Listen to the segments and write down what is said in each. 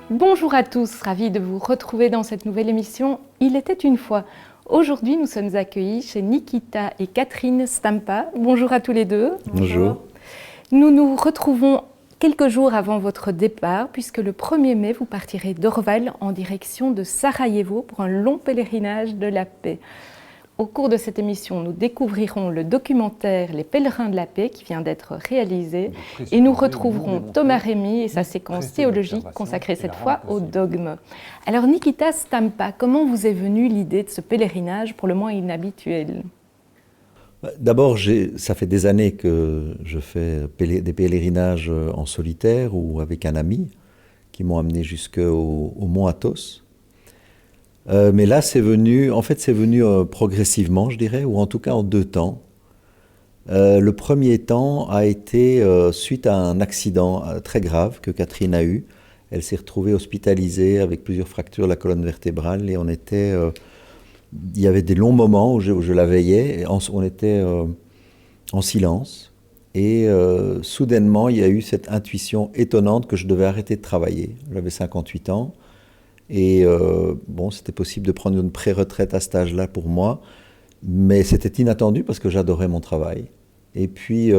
Bonjour à tous, ravi de vous retrouver dans cette nouvelle émission « Il était une fois ». Aujourd'hui, nous sommes accueillis chez Nikita et Catherine Stampa. Bonjour à tous les deux. Bonjour. Nous nous retrouvons quelques jours avant votre départ, puisque le 1er mai, vous partirez d'Orval en direction de Sarajevo pour un long pèlerinage de la paix. Au cours de cette émission, nous découvrirons le documentaire « Les pèlerins de la paix » qui vient d'être réalisé et nous retrouverons Thomas Rémy et sa séquence théologique consacrée cette fois au dogme. Alors Nikita Stampa, comment vous est venue l'idée de ce pèlerinage pour le moins inhabituel ? D'abord, ça fait des années que je fais des pèlerinages en solitaire ou avec un ami qui m'ont amené jusqu'au mont Athos. Mais là, c'est venu progressivement, je dirais, ou en tout cas en 2 temps. Le premier temps a été suite à un accident très grave que Catherine a eu. Elle s'est retrouvée hospitalisée avec plusieurs fractures de la colonne vertébrale et il y avait des longs moments où je la veillais, et on était en silence. Et soudainement, il y a eu cette intuition étonnante que je devais arrêter de travailler. J'avais 58 ans. Et c'était possible de prendre une pré-retraite à cet âge-là pour moi, mais c'était inattendu parce que j'adorais mon travail. Et puis,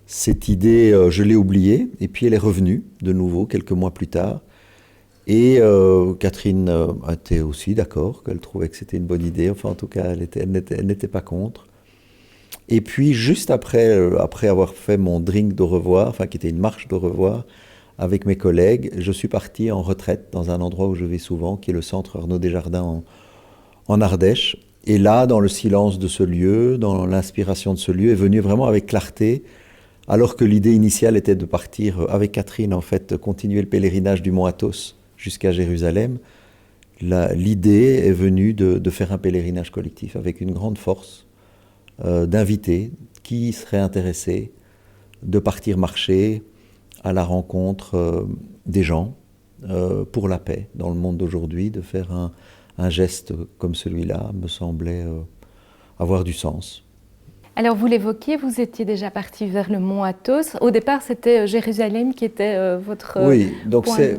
cette idée, je l'ai oubliée, et puis elle est revenue de nouveau quelques mois plus tard. Et Catherine était aussi d'accord, qu'elle trouvait que c'était une bonne idée, enfin en tout cas, elle n'était pas contre. Et puis, juste après avoir fait mon drink d'au revoir, qui était une marche d'au revoir, avec mes collègues, je suis parti en retraite dans un endroit où je vais souvent, qui est le centre Arnaud Desjardins en Ardèche. Et là, dans le silence de ce lieu, dans l'inspiration de ce lieu, est venue vraiment avec clarté, alors que l'idée initiale était de partir avec Catherine, en fait, continuer le pèlerinage du mont Athos jusqu'à Jérusalem. L'idée est venue de faire un pèlerinage collectif avec une grande force, d'inviter qui serait intéressé de partir marcher à la rencontre des gens pour la paix dans le monde d'aujourd'hui. De faire un geste comme celui-là me semblait avoir du sens. Alors vous l'évoquiez, vous étiez déjà parti vers le mont Athos. Au départ, c'était Jérusalem qui était votre point.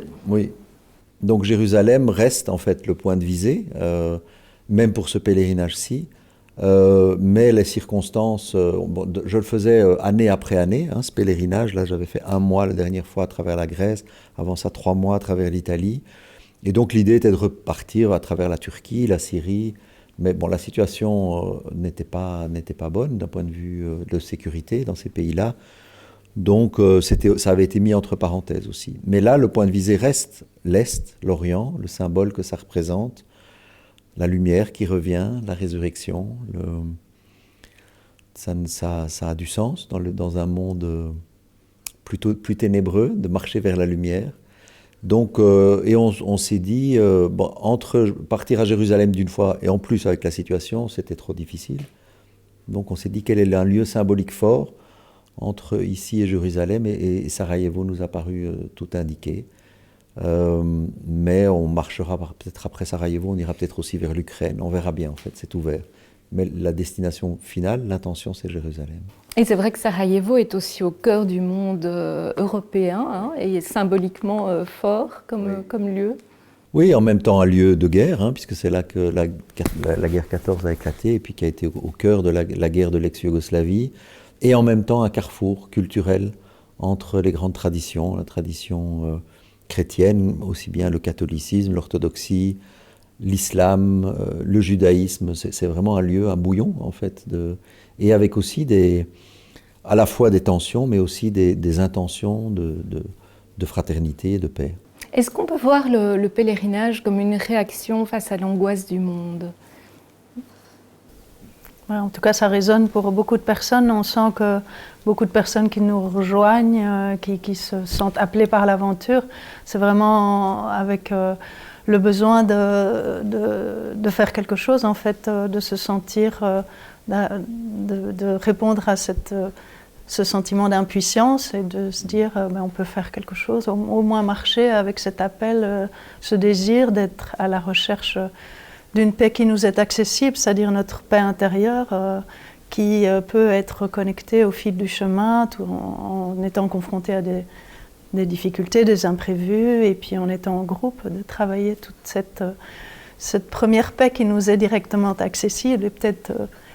Donc Jérusalem reste en fait le point de visée, même pour ce pèlerinage-ci. Mais les circonstances, je le faisais année après année, ce pèlerinage. Là, j'avais fait 1 mois la dernière fois à travers la Grèce, avant ça 3 mois à travers l'Italie. Et donc l'idée était de repartir à travers la Turquie, la Syrie. Mais bon, la situation n'était pas bonne d'un point de vue de sécurité dans ces pays-là. Donc ça avait été mis entre parenthèses aussi. Mais là, le point de visée reste l'Est, l'Orient, le symbole que ça représente. La lumière qui revient, la résurrection, ça a du sens dans un monde plus ténébreux, de marcher vers la lumière. Donc, et on s'est dit, entre partir à Jérusalem d'une fois, et en plus avec la situation, c'était trop difficile. Donc on s'est dit quel est un lieu symbolique fort entre ici et Jérusalem, et Sarajevo nous a paru tout indiqué. Mais on marchera peut-être après Sarajevo, on ira peut-être aussi vers l'Ukraine, on verra bien en fait, c'est ouvert. Mais la destination finale, l'intention, c'est Jérusalem. Et c'est vrai que Sarajevo est aussi au cœur du monde européen et est symboliquement fort comme lieu. Oui, en même temps un lieu de guerre, puisque c'est là que la guerre 14 a éclaté, et puis qui a été au cœur de la guerre de l'ex-Yougoslavie, et en même temps un carrefour culturel entre les grandes traditions, la tradition chrétienne, aussi bien le catholicisme, l'orthodoxie, l'islam, le judaïsme. C'est vraiment un lieu, un bouillon en fait, et avec aussi à la fois des tensions, mais aussi des intentions de fraternité et de paix. Est-ce qu'on peut voir le pèlerinage comme une réaction face à l'angoisse du monde ? Ouais, en tout cas, ça résonne pour beaucoup de personnes. On sent que beaucoup de personnes qui nous rejoignent, qui se sentent appelées par l'aventure, c'est vraiment avec le besoin de faire quelque chose, en fait, de se sentir, de répondre à ce sentiment d'impuissance et de se dire on peut faire quelque chose, au moins marcher avec cet appel, ce désir d'être à la recherche d'une paix qui nous est accessible, c'est-à-dire notre paix intérieure qui peut être connectée au fil du chemin en étant confrontée à des difficultés, des imprévus, et puis en étant en groupe, de travailler toute cette première paix qui nous est directement accessible et peut-être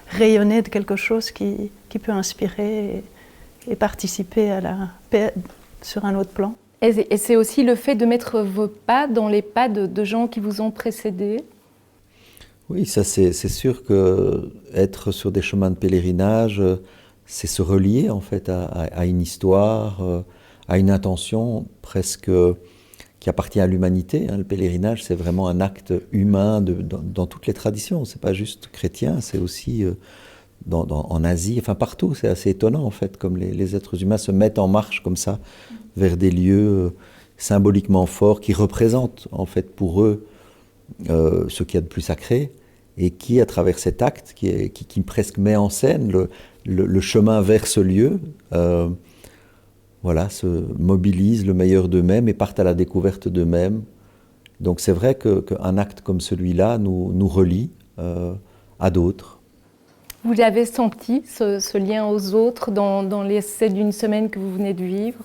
rayonner de quelque chose qui peut inspirer et participer à la paix sur un autre plan. Et c'est aussi le fait de mettre vos pas dans les pas de gens qui vous ont précédés? Oui, ça c'est sûr que être sur des chemins de pèlerinage, c'est se relier en fait à une histoire, à une intention presque qui appartient à l'humanité. Le pèlerinage, c'est vraiment un acte humain dans toutes les traditions. C'est pas juste chrétien, c'est aussi en Asie, enfin partout. C'est assez étonnant en fait, comme les êtres humains se mettent en marche comme ça vers des lieux symboliquement forts qui représentent en fait pour eux ce qu'il y a de plus sacré, et qui, à travers cet acte, qui presque met en scène le chemin vers ce lieu, se mobilisent le meilleur d'eux-mêmes et partent à la découverte d'eux-mêmes. Donc c'est vrai qu'un acte comme celui-là nous relie à d'autres. Vous avez senti ce lien aux autres dans l'essai d'une semaine que vous venez de vivre?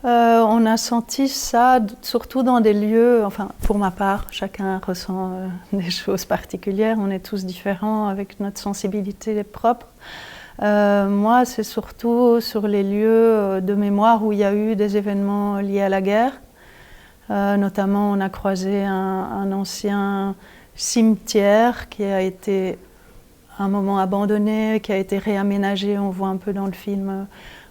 On a senti ça surtout dans des lieux, enfin pour ma part, chacun ressent des choses particulières, on est tous différents avec notre sensibilité propre. Moi, c'est surtout sur les lieux de mémoire où il y a eu des événements liés à la guerre. Notamment, on a croisé un ancien cimetière qui a été à un moment abandonné, qui a été réaménagé, on voit un peu dans le film,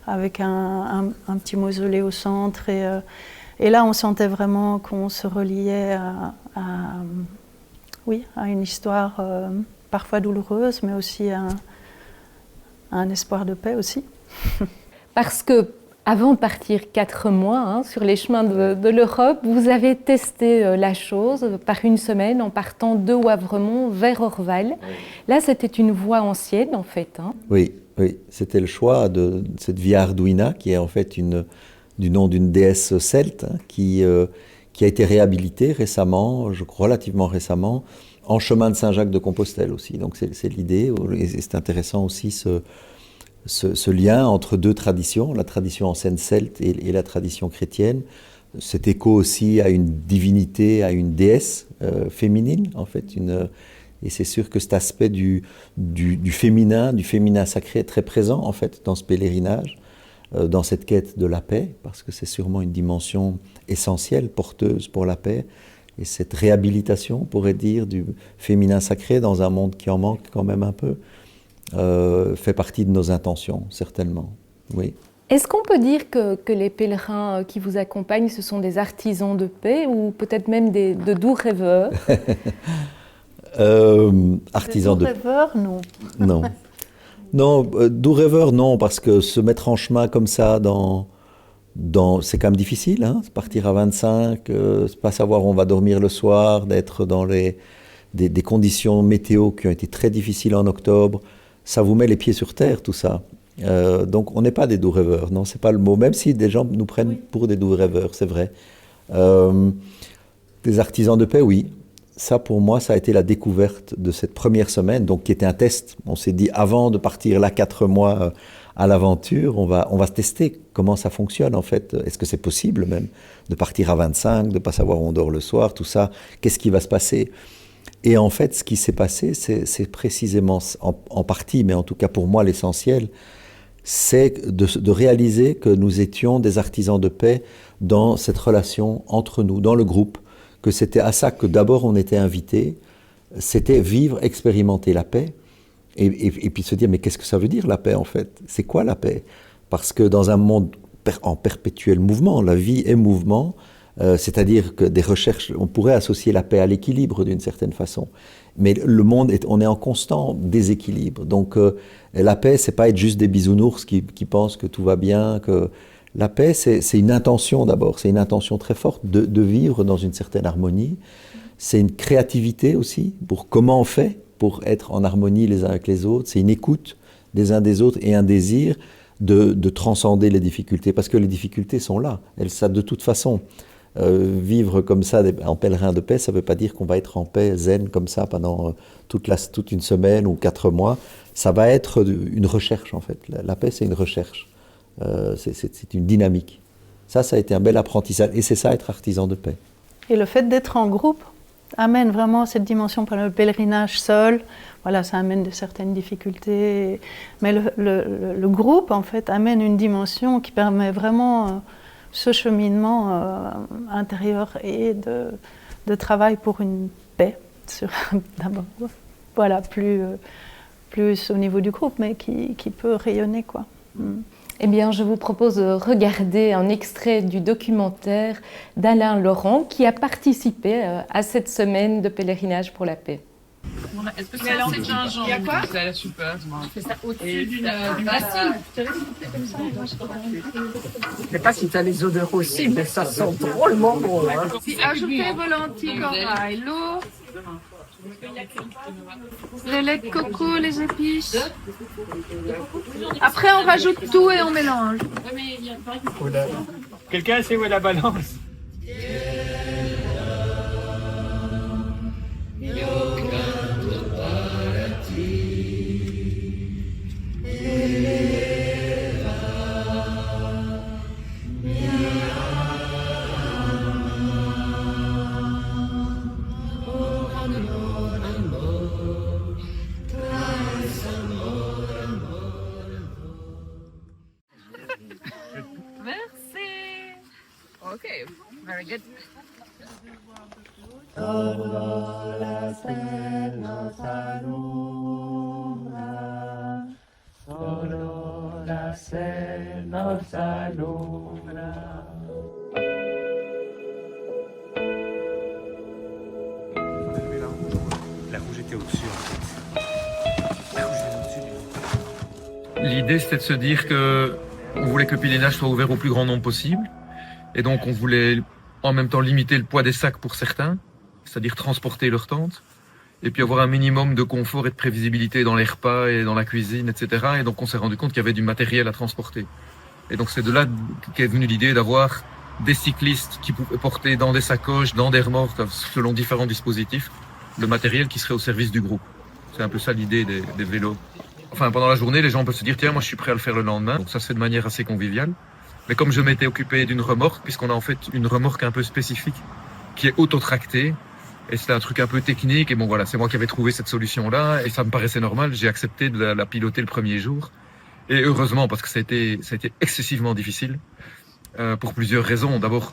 avec un petit mausolée au centre. Et là, on sentait vraiment qu'on se reliait à une histoire parfois douloureuse, mais aussi à un espoir de paix aussi. Parce que avant de partir 4 mois sur les chemins de l'Europe, vous avez testé la chose par une semaine en partant de Wavremonts vers Orval. Oui. Là, c'était une voie ancienne en fait. Oui, c'était le choix de cette Via Arduina, qui est en fait du nom d'une déesse celte, qui a été réhabilitée récemment, je crois relativement récemment, en chemin de Saint-Jacques de Compostelle aussi. Donc c'est l'idée, et c'est intéressant aussi ce lien entre deux traditions, la tradition ancienne celte et la tradition chrétienne. Cet écho aussi à une divinité, à une déesse féminine, en fait. Et c'est sûr que cet aspect du féminin sacré est très présent, en fait, dans ce pèlerinage, dans cette quête de la paix, parce que c'est sûrement une dimension essentielle, porteuse pour la paix. Et cette réhabilitation, on pourrait dire, du féminin sacré dans un monde qui en manque quand même un peu, fait partie de nos intentions, certainement. Oui. Est-ce qu'on peut dire que les pèlerins qui vous accompagnent, ce sont des artisans de paix ou peut-être même de doux rêveurs? Artisans de rêveurs, non. Non. Non, doux rêveurs, non, parce que se mettre en chemin comme ça c'est quand même difficile, partir à 25, pas savoir où on va dormir le soir, d'être dans des conditions météo qui ont été très difficiles en octobre, ça vous met les pieds sur terre, tout ça. Donc on n'est pas des doux rêveurs, non, c'est pas le mot, même si des gens nous prennent pour des doux rêveurs, c'est vrai. Des artisans de paix, oui. Ça, pour moi, ça a été la découverte de cette première semaine, donc qui était un test. On s'est dit, avant de partir là 4 mois à l'aventure, on va tester comment ça fonctionne en fait. Est-ce que c'est possible même de partir à 25, de ne pas savoir où on dort le soir, tout ça? Qu'est-ce qui va se passer? Et en fait, ce qui s'est passé, c'est précisément, en partie, mais en tout cas pour moi l'essentiel, c'est de réaliser que nous étions des artisans de paix dans cette relation entre nous, dans le groupe, que c'était à ça que d'abord on était invités, c'était vivre, expérimenter la paix, et puis se dire, mais qu'est-ce que ça veut dire la paix en fait? C'est quoi la paix? Parce que dans un monde en perpétuel mouvement, la vie est mouvement, c'est-à-dire que des recherches, on pourrait associer la paix à l'équilibre d'une certaine façon, mais le monde, on est en constant déséquilibre, donc la paix, c'est pas être juste des bisounours qui pensent que tout va bien, que... La paix, c'est une intention d'abord, c'est une intention très forte de vivre dans une certaine harmonie. C'est une créativité aussi pour comment on fait pour être en harmonie les uns avec les autres. C'est une écoute des uns des autres et un désir de transcender les difficultés, parce que les difficultés sont là. Ça, de toute façon, vivre comme ça en pèlerin de paix, ça ne veut pas dire qu'on va être en paix zen comme ça pendant toute une semaine ou 4 mois. Ça va être une recherche en fait. La paix, c'est une recherche. C'est une dynamique. Ça a été un bel apprentissage. Et c'est ça, être artisan de paix. Et le fait d'être en groupe amène vraiment cette dimension. Par le pèlerinage seul, voilà, ça amène de certaines difficultés. Mais le groupe, en fait, amène une dimension qui permet vraiment ce cheminement intérieur et de travail pour une paix, d'abord. Voilà, plus au niveau du groupe, mais qui peut rayonner, quoi. Eh bien, je vous propose de regarder un extrait du documentaire d'Alain Laurent qui a participé à cette semaine de pèlerinage pour la paix. Est-ce que c'est assez gingembre? Il y a quoi? Ça a l'air super. C'est ça au-dessus d'une bassine. Je sais pas si tu as les odeurs aussi, mais ça sent drôlement bon. Hein. Ajoutez volontiers corail, l'eau, le lait de coco, les épices. Après, on rajoute tout et on mélange. Quelqu'un sait où est la balance? Merci. Okay, very good. La rouge était au-dessus en fait. La rouge était au-dessus. L'idée c'était de se dire que on voulait que le pèlerinage soit ouvert au plus grand nombre possible. Et donc on voulait en même temps limiter le poids des sacs pour certains, c'est-à-dire transporter leur tente. Et puis avoir un minimum de confort et de prévisibilité dans les repas et dans la cuisine, etc. Et donc on s'est rendu compte qu'il y avait du matériel à transporter. Et donc c'est de là qu'est venue l'idée d'avoir des cyclistes qui pouvaient porter dans des sacoches, dans des remorques, selon différents dispositifs, le matériel qui serait au service du groupe. C'est un peu ça l'idée des vélos. Enfin, pendant la journée, les gens peuvent se dire, tiens, moi je suis prêt à le faire le lendemain. Donc ça se fait de manière assez conviviale. Mais comme je m'étais occupé d'une remorque, puisqu'on a en fait une remorque un peu spécifique, qui est autotractée, et c'était un truc un peu technique, et bon voilà, c'est moi qui avais trouvé cette solution-là, et ça me paraissait normal, j'ai accepté de la piloter le premier jour. Et heureusement, parce que ça a été excessivement difficile, pour plusieurs raisons. D'abord,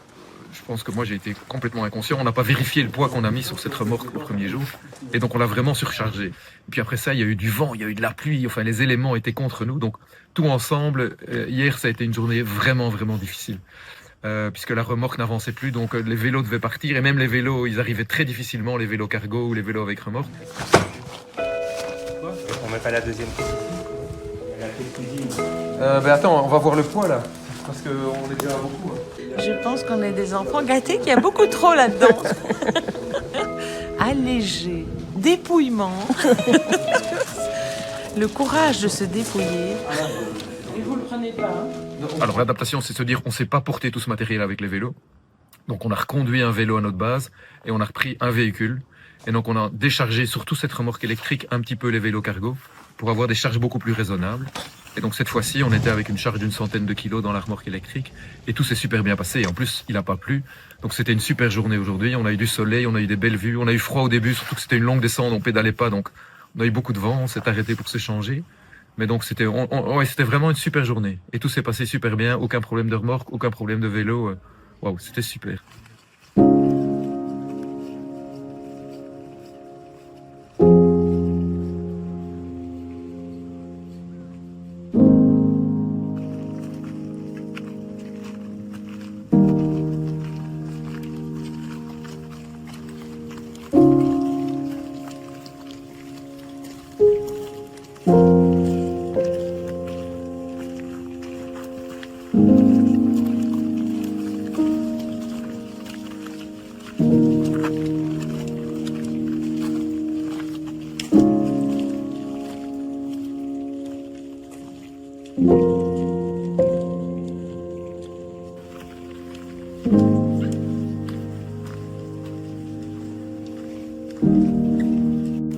je pense que moi j'ai été complètement inconscient, on n'a pas vérifié le poids qu'on a mis sur cette remorque le premier jour, et donc on l'a vraiment surchargé. Et puis après ça, il y a eu du vent, il y a eu de la pluie, enfin les éléments étaient contre nous, donc tout ensemble, hier ça a été une journée vraiment, vraiment difficile. Puisque la remorque n'avançait plus, donc les vélos devaient partir, et même les vélos, ils arrivaient très difficilement, les vélos cargo ou les vélos avec remorque. On met pas la deuxième cuisine. Attends, on va voir le poids là, parce qu'on est déjà à beaucoup. Hein. Je pense qu'on est des enfants gâtés, qu'il y a beaucoup trop là-dedans. Allégé, dépouillement, le courage de se dépouiller. Et vous le prenez pas, hein? Alors l'adaptation, c'est de se dire on ne sait pas porter tout ce matériel avec les vélos. Donc on a reconduit un vélo à notre base et on a repris un véhicule. Et donc on a déchargé sur toute cette remorque électrique un petit peu les vélos cargo pour avoir des charges beaucoup plus raisonnables. Et donc cette fois-ci, on était avec une charge d'une centaine de kilos dans la remorque électrique et tout s'est super bien passé. Et en plus, il n'a pas plu. Donc c'était une super journée aujourd'hui. On a eu du soleil, on a eu des belles vues, on a eu froid au début, surtout que c'était une longue descente, on pédalait pas. Donc on a eu beaucoup de vent, on s'est arrêté pour s'échanger. Mais donc c'était vraiment une super journée. Et tout s'est passé super bien, aucun problème de remorque, aucun problème de vélo. Waouh, c'était super.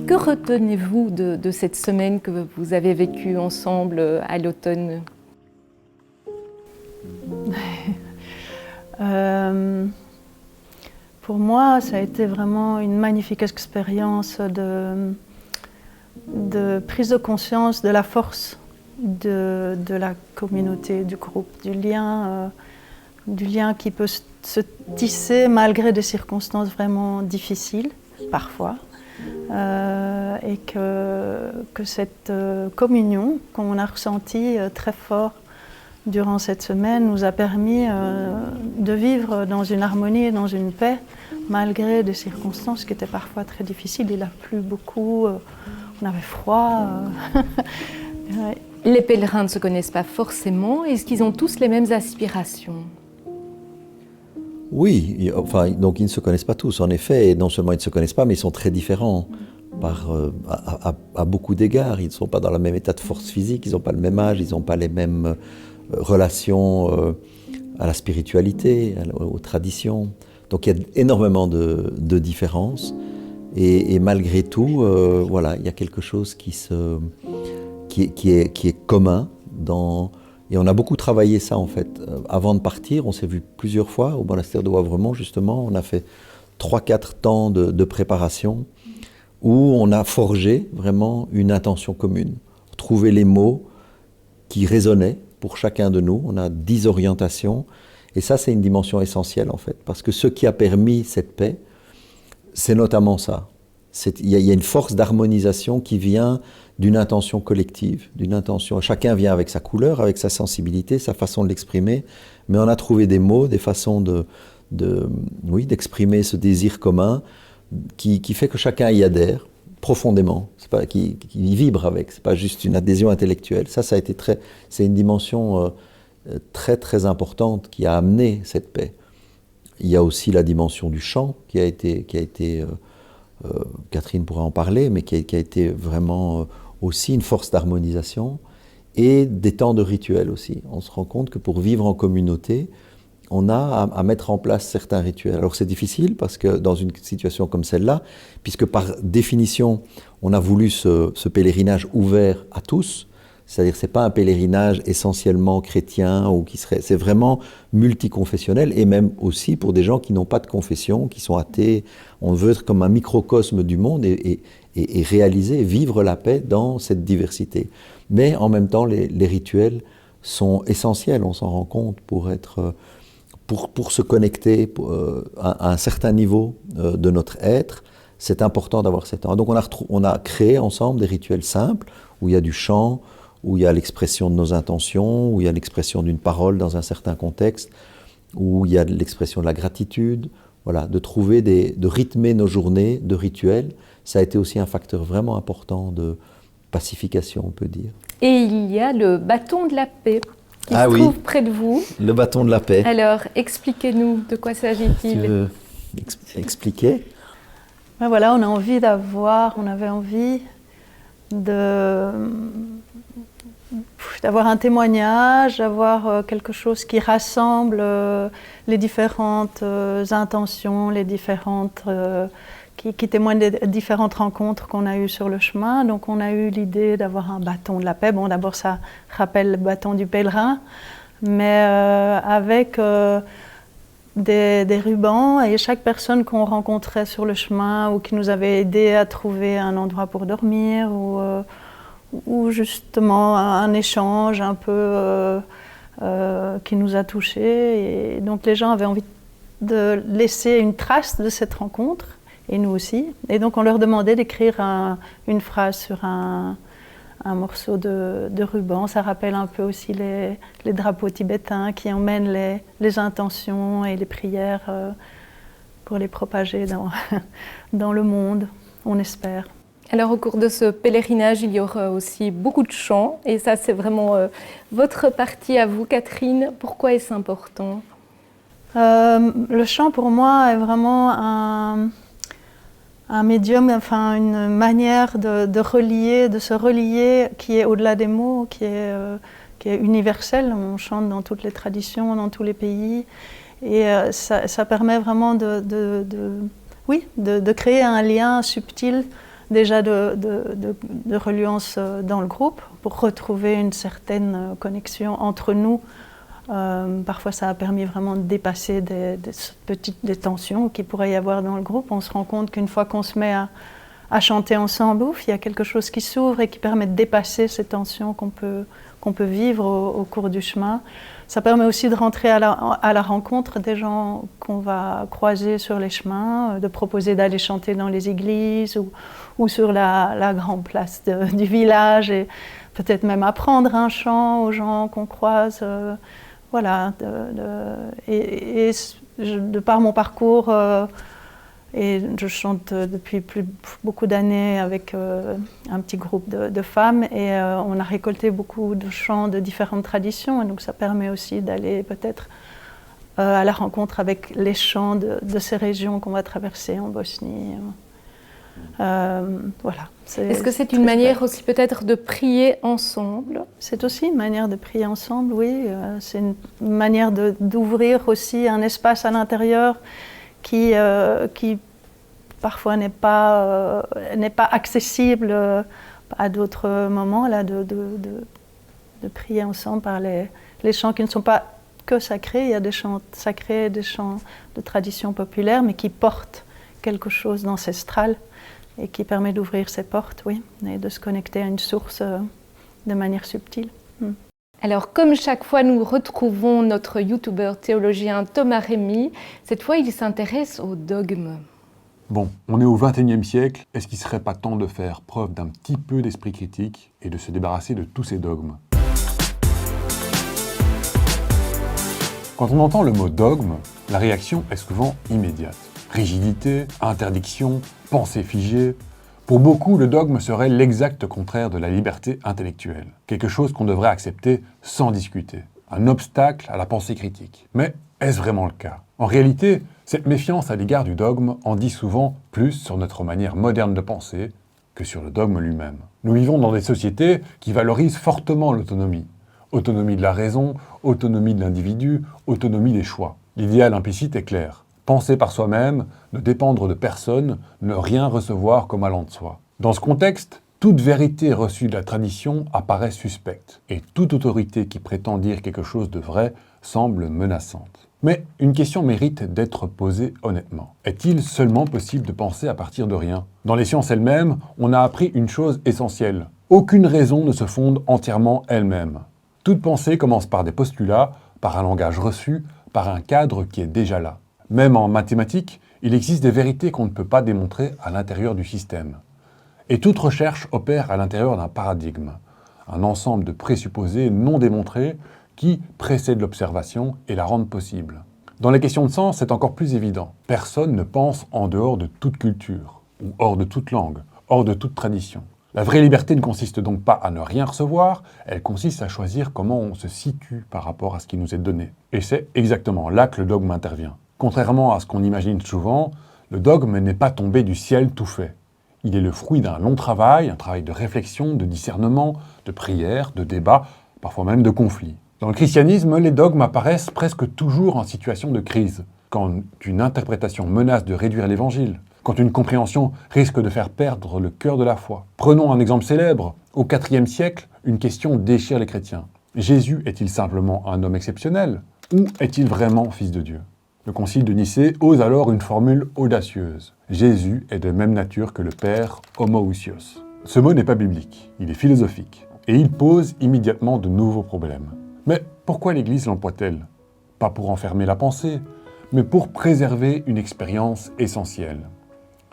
Que retenez-vous de cette semaine que vous avez vécue ensemble à l'automne ? Pour moi, ça a été vraiment une magnifique expérience de prise de conscience de la force de la communauté, du groupe, du lien qui peut se tisser malgré des circonstances vraiment difficiles, parfois. Et que cette communion qu'on a ressentie très fort durant cette semaine nous a permis de vivre dans une harmonie et dans une paix, malgré des circonstances qui étaient parfois très difficiles. Il a plu beaucoup, on avait froid. Les pèlerins ne se connaissent pas forcément. Est-ce qu'ils ont tous les mêmes aspirations? Oui, enfin, donc ils ne se connaissent pas tous, en effet, et non seulement ils ne se connaissent pas, mais ils sont très différents à beaucoup d'égards. Ils ne sont pas dans le même état de force physique, ils n'ont pas le même âge, ils n'ont pas les mêmes relations à la spiritualité, aux traditions. Donc il y a énormément de différences, et malgré tout, voilà, il y a quelque chose qui est commun dans... Et on a beaucoup travaillé ça en fait. Avant de partir, on s'est vu plusieurs fois au monastère de Wavremonts justement. On a fait 3-4 temps de préparation où on a forgé vraiment une intention commune. Trouver les mots qui résonnaient pour chacun de nous. On a 10 orientations et ça c'est une dimension essentielle en fait. Parce que ce qui a permis cette paix, c'est notamment ça. Il y a une force d'harmonisation qui vient d'une intention collective, d'une intention. Chacun vient avec sa couleur, avec sa sensibilité, sa façon de l'exprimer, mais on a trouvé des mots, des façons d'exprimer ce désir commun qui fait que chacun y adhère profondément, qui vibre avec. C'est pas juste une adhésion intellectuelle. Ça a été c'est une dimension très très importante qui a amené cette paix. Il y a aussi la dimension du chant qui a été Catherine pourra en parler, mais qui a été vraiment aussi une force d'harmonisation, et des temps de rituels aussi. On se rend compte que pour vivre en communauté, on a à mettre en place certains rituels. Alors c'est difficile parce que dans une situation comme celle-là, puisque par définition, on a voulu ce pèlerinage ouvert à tous, c'est-à-dire que ce n'est pas un pèlerinage essentiellement chrétien, c'est vraiment multiconfessionnel, et même aussi pour des gens qui n'ont pas de confession, qui sont athées. On veut être comme un microcosme du monde et réaliser, vivre la paix dans cette diversité. Mais en même temps, les rituels sont essentiels, on s'en rend compte, pour se connecter à un certain niveau de notre être. C'est important d'avoir cet temps. Donc on a créé ensemble des rituels simples, où il y a du chant, où il y a l'expression de nos intentions, où il y a l'expression d'une parole dans un certain contexte, où il y a l'expression de la gratitude. Voilà, de trouver de rythmer nos journées de rituels, ça a été aussi un facteur vraiment important de pacification, on peut dire. Et il y a le bâton de la paix qui se trouve près de vous. Le bâton de la paix. Alors, expliquez-nous, de quoi s'agit-il? Tu veux expliquer? Ben voilà, on avait envie d'avoir un témoignage, d'avoir quelque chose qui rassemble les différentes intentions, qui témoignent des différentes rencontres qu'on a eues sur le chemin. Donc on a eu l'idée d'avoir un bâton de la paix. Bon, d'abord ça rappelle le bâton du pèlerin, mais avec des rubans, et chaque personne qu'on rencontrait sur le chemin ou qui nous avait aidé à trouver un endroit pour dormir ou justement un échange un peu qui nous a touchés. Et donc les gens avaient envie de laisser une trace de cette rencontre, et nous aussi. Et donc on leur demandait d'écrire une phrase sur un morceau de ruban. Ça rappelle un peu aussi les drapeaux tibétains qui emmènent les intentions et les prières pour les propager dans le monde, on espère. Alors au cours de ce pèlerinage, il y aura aussi beaucoup de chants, et ça c'est vraiment votre partie à vous, Catherine. Pourquoi est-ce important? Le chant pour moi est vraiment un médium, enfin une manière de se relier qui est au-delà des mots, qui est universelle. On chante dans toutes les traditions, dans tous les pays, et ça permet vraiment de créer un lien subtil, déjà de reliance dans le groupe, pour retrouver une certaine connexion entre nous, Parfois, ça a permis vraiment de dépasser des tensions qu'il pourrait y avoir dans le groupe. On se rend compte qu'une fois qu'on se met à chanter ensemble, il y a quelque chose qui s'ouvre et qui permet de dépasser ces tensions qu'on peut vivre au cours du chemin. Ça permet aussi de rentrer à la rencontre des gens qu'on va croiser sur les chemins, de proposer d'aller chanter dans les églises ou sur la grande place du village et peut-être même apprendre un chant aux gens qu'on croise. Voilà, de par mon parcours, et je chante depuis beaucoup d'années avec un petit groupe de femmes et on a récolté beaucoup de chants de différentes traditions et donc ça permet aussi d'aller peut-être à la rencontre avec les chants de ces régions qu'on va traverser en Bosnie. Voilà. Est-ce que c'est une manière aussi peut-être de prier ensemble? C'est aussi une manière de prier ensemble, oui. C'est une manière d'ouvrir aussi un espace à l'intérieur qui parfois n'est pas accessible à d'autres moments, là, de prier ensemble par les chants qui ne sont pas que sacrés. Il y a des chants sacrés, des chants de tradition populaire, mais qui portent quelque chose d'ancestral et qui permet d'ouvrir ces portes, oui, et de se connecter à une source de manière subtile. Alors, comme chaque fois, nous retrouvons notre youtubeur théologien Thomas Rémy. Cette fois, il s'intéresse au dogme. Bon, on est au XXIe siècle. Est-ce qu'il ne serait pas temps de faire preuve d'un petit peu d'esprit critique et de se débarrasser de tous ces dogmes? Quand on entend le mot dogme, la réaction est souvent immédiate. Rigidité, interdiction, pensée figée. Pour beaucoup, le dogme serait l'exact contraire de la liberté intellectuelle. Quelque chose qu'on devrait accepter sans discuter. Un obstacle à la pensée critique. Mais est-ce vraiment le cas? En réalité, cette méfiance à l'égard du dogme en dit souvent plus sur notre manière moderne de penser que sur le dogme lui-même. Nous vivons dans des sociétés qui valorisent fortement l'autonomie. Autonomie de la raison, autonomie de l'individu, autonomie des choix. L'idéal implicite est clair. Penser par soi-même, ne dépendre de personne, ne rien recevoir comme allant de soi. Dans ce contexte, toute vérité reçue de la tradition apparaît suspecte, et toute autorité qui prétend dire quelque chose de vrai semble menaçante. Mais une question mérite d'être posée honnêtement. Est-il seulement possible de penser à partir de rien? Dans les sciences elles-mêmes, on a appris une chose essentielle. Aucune raison ne se fonde entièrement elle-même. Toute pensée commence par des postulats, par un langage reçu, par un cadre qui est déjà là. Même en mathématiques, il existe des vérités qu'on ne peut pas démontrer à l'intérieur du système. Et toute recherche opère à l'intérieur d'un paradigme, un ensemble de présupposés non démontrés qui précèdent l'observation et la rendent possible. Dans les questions de sens, c'est encore plus évident. Personne ne pense en dehors de toute culture, ou hors de toute langue, hors de toute tradition. La vraie liberté ne consiste donc pas à ne rien recevoir, elle consiste à choisir comment on se situe par rapport à ce qui nous est donné. Et c'est exactement là que le dogme intervient. Contrairement à ce qu'on imagine souvent, le dogme n'est pas tombé du ciel tout fait. Il est le fruit d'un long travail, un travail de réflexion, de discernement, de prière, de débat, parfois même de conflit. Dans le christianisme, les dogmes apparaissent presque toujours en situation de crise, quand une interprétation menace de réduire l'évangile, quand une compréhension risque de faire perdre le cœur de la foi. Prenons un exemple célèbre. Au IVe siècle, une question déchire les chrétiens. Jésus est-il simplement un homme exceptionnel, ou est-il vraiment fils de Dieu? Le concile de Nicée ose alors une formule audacieuse. Jésus est de même nature que le Père homoousios. Ce mot n'est pas biblique, il est philosophique, et il pose immédiatement de nouveaux problèmes. Mais pourquoi l'Église l'emploie-t-elle? Pas pour enfermer la pensée, mais pour préserver une expérience essentielle.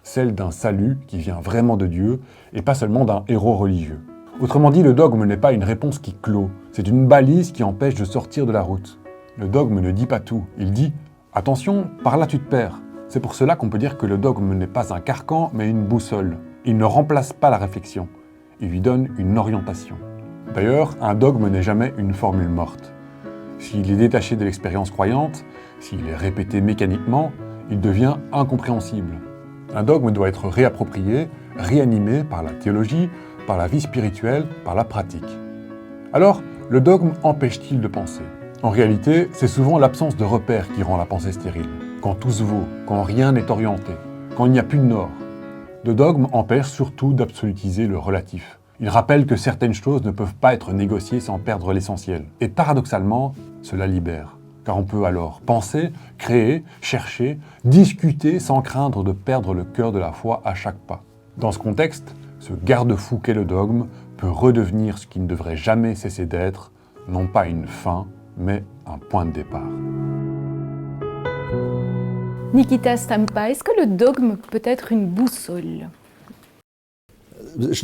Celle d'un salut qui vient vraiment de Dieu, et pas seulement d'un héros religieux. Autrement dit, le dogme n'est pas une réponse qui clôt, c'est une balise qui empêche de sortir de la route. Le dogme ne dit pas tout, il dit « Attention, par là tu te perds ». C'est pour cela qu'on peut dire que le dogme n'est pas un carcan, mais une boussole. Il ne remplace pas la réflexion, il lui donne une orientation. D'ailleurs, un dogme n'est jamais une formule morte. S'il est détaché de l'expérience croyante, s'il est répété mécaniquement, il devient incompréhensible. Un dogme doit être réapproprié, réanimé par la théologie, par la vie spirituelle, par la pratique. Alors, le dogme empêche-t-il de penser? En réalité, c'est souvent l'absence de repères qui rend la pensée stérile. Quand tout se vaut, quand rien n'est orienté, quand il n'y a plus de nord. Le dogme empêche surtout d'absolutiser le relatif. Il rappelle que certaines choses ne peuvent pas être négociées sans perdre l'essentiel. Et paradoxalement, cela libère. Car on peut alors penser, créer, chercher, discuter sans craindre de perdre le cœur de la foi à chaque pas. Dans ce contexte, ce garde-fou qu'est le dogme peut redevenir ce qui ne devrait jamais cesser d'être, non pas une fin, mais un point de départ. Nikita Stampa, est-ce que le dogme peut être une boussole ?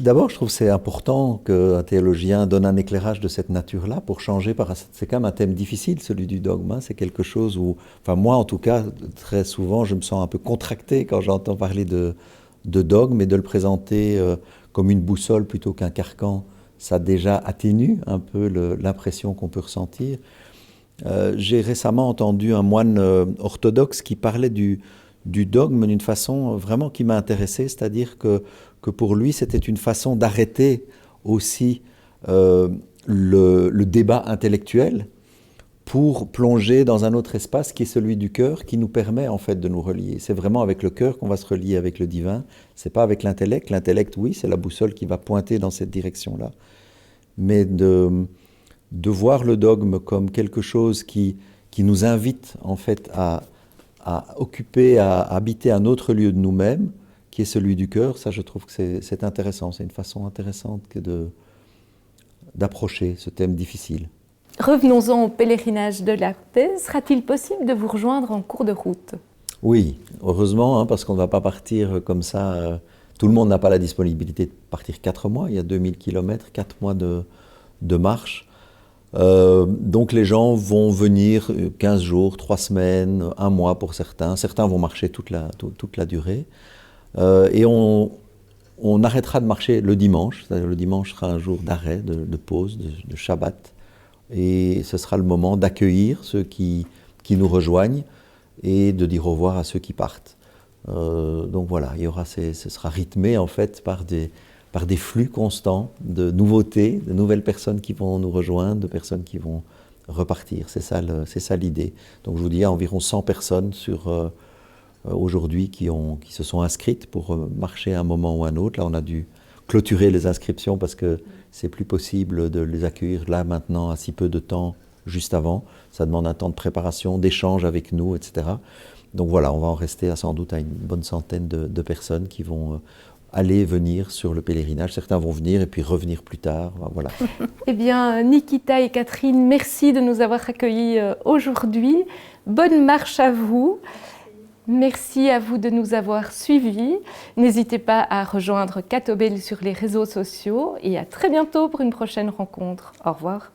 D'abord, je trouve que c'est important qu'un théologien donne un éclairage de cette nature-là pour changer. C'est quand même un thème difficile, celui du dogme. C'est quelque chose où, enfin moi en tout cas, très souvent, je me sens un peu contracté quand j'entends parler de dogme et de le présenter comme une boussole plutôt qu'un carcan. Ça déjà atténue un peu l'impression qu'on peut ressentir. J'ai récemment entendu un moine orthodoxe qui parlait du dogme d'une façon vraiment qui m'a intéressé, c'est-à-dire que pour lui, c'était une façon d'arrêter aussi le débat intellectuel pour plonger dans un autre espace qui est celui du cœur, qui nous permet en fait de nous relier. C'est vraiment avec le cœur qu'on va se relier avec le divin, c'est pas avec l'intellect. L'intellect, oui, c'est la boussole qui va pointer dans cette direction-là. Mais de voir le dogme comme quelque chose qui nous invite en fait à occuper, à habiter un autre lieu de nous-mêmes, qui est celui du cœur, ça je trouve que c'est intéressant, c'est une façon intéressante d'approcher ce thème difficile. Revenons-en au pèlerinage de la paix. Sera-t-il possible de vous rejoindre en cours de route ? Oui, heureusement, parce qu'on ne va pas partir comme ça. Tout le monde n'a pas la disponibilité de partir 4 mois, il y a 2000 km, 4 mois de marche. Donc les gens vont venir 15 jours, 3 semaines, 1 mois pour certains. Certains vont marcher toute la durée. Et on arrêtera de marcher le dimanche, c'est-à-dire le dimanche sera un jour d'arrêt, de pause, de Shabbat, et ce sera le moment d'accueillir ceux qui nous rejoignent et de dire au revoir à ceux qui partent. Donc voilà, ce sera rythmé en fait par des flux constants de nouveautés, de nouvelles personnes qui vont nous rejoindre, de personnes qui vont repartir, c'est ça l'idée. Donc je vous dis, il y a environ 100 personnes aujourd'hui qui se sont inscrites pour marcher à un moment ou à un autre. Là, on a dû clôturer les inscriptions parce que c'est plus possible de les accueillir là, maintenant, à si peu de temps, juste avant. Ça demande un temps de préparation, d'échange avec nous, etc. Donc voilà, on va en rester sans doute à une bonne centaine de personnes qui vont aller, venir sur le pèlerinage. Certains vont venir et puis revenir plus tard. Voilà. Eh bien, Nikita et Catherine, merci de nous avoir accueillis aujourd'hui. Bonne marche à vous. Merci à vous de nous avoir suivis. N'hésitez pas à rejoindre Catobel sur les réseaux sociaux et à très bientôt pour une prochaine rencontre. Au revoir.